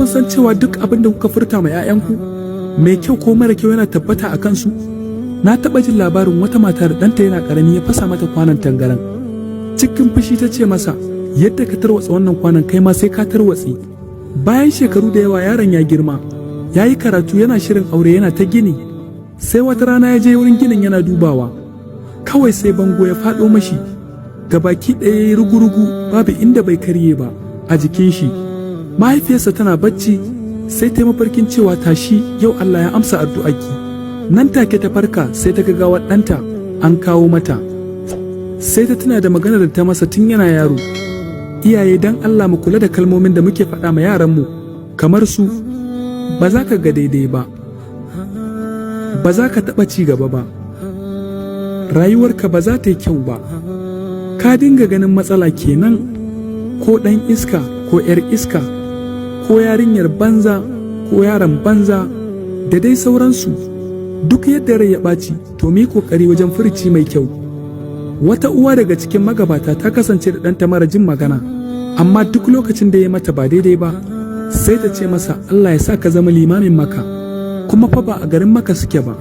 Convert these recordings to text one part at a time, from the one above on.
kun san cewa duk abin da kuka furta ma 'ya'yanku mai kyau ko mara kyau yana tabbata a kansu? Na taɓa jin labarin wata mata da ɗanta yana ƙarami ya fasa mata kwanon tangaran. Cikin fushi ta ce masa, yadda ka tarwatsa wannan kwanon kai ma sai ka tarwatse. Bayan shekaru da yawa yaron ya girma, ya yi karatu yana shirin aure yana ta gini. Sai wata rana ya je wurin ginin yana dubawa. Kawai sai bango ya faɗo mashi. Gabaki ɗaya ya yi rugu-rugu babu inda bai karye ba a jikin shi. Mahaifiyarsa tana bacci sai ta mafarkin cewa tashi yau Allah ya amsa addu'arki. Nan take ta farka sai ta ga gawar ɗanta an kawo mata. Sai ta tuna da maganar da ta masa tun yana yaro. Iyaye dan Allah mu kula da kalmomin da muke faɗa ma yaranmu, kamar su ba za ka ga daidai ba, ba za ka taɓa ci gaba ba, rayuwarka ba za ta yi kyau ba, ka dinga ganin matsala kenan, ko ɗan iska ko 'yar iska ko yarinyar banza ko yaron banza da dai sauransu. Duk yadda rai ya ɓaci to mu yi ƙoƙari wajen furici mai kyau. Wata uwa daga cikin magabata ta kasance da ɗanta mara jin magana, amma duk lokacin da ya mata ba daidai ba sai ta ce masa Allah ya sa ka zama limamin Makka, kuma fa ba a garin Makka suke ba,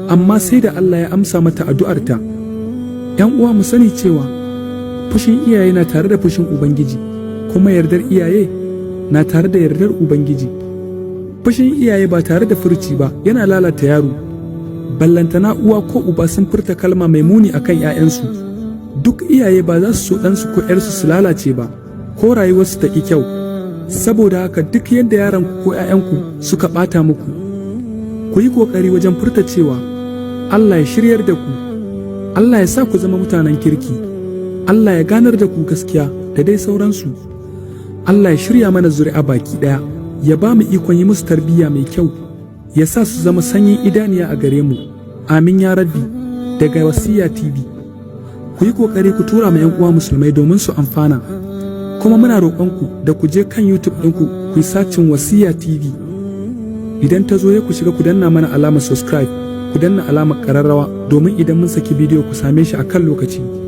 amma sai da Allah ya amsa mata addu'arta. 'Yan uwa mu sani cewa fushin iyaye na tare da fushin Ubangiji, kuma yardar iyaye na tare da yardar Ubangiji. Fushin iyaye ba tare da furci ba yana lalata yaro. Ballantana uwa ko uba sun furta kalma mai muni akan 'ya'yansu. Duk iyaye ba za su so ɗansu ko 'yarsu su lalace ba, ko rayuwarsu ta ƙi kyau. Saboda haka duk yadda yaranku ko 'ya'yanku suka ɓata muku, ku yi ƙoƙari wajen furta cewa Allah ya shiryar da ku, Allah ya sa ku zama mutanen kirki, Allah ya ganar da ku gaskiya da dai sauransu. Allah ya shirya mana zuri'a baki ɗaya, ya ba mu ikon yi musu tarbiyya mai kyau, ya sa su zama sanyin idaniya a gare mu. Amin ya rabbi. Daga Wasiya TV. Ku yi ƙoƙari ku tura ma 'yan uwa musulmai domin su amfana. Kuma muna roƙonku da ku je kan YouTube ɗinku ku yi sacin Wasiya TV. Idan ta zo ya ku shiga ku danna mana alamar subscribe, ku danna alamar ƙararrawa domin idan mun saki bidiyo ku same shi a kan lokaci.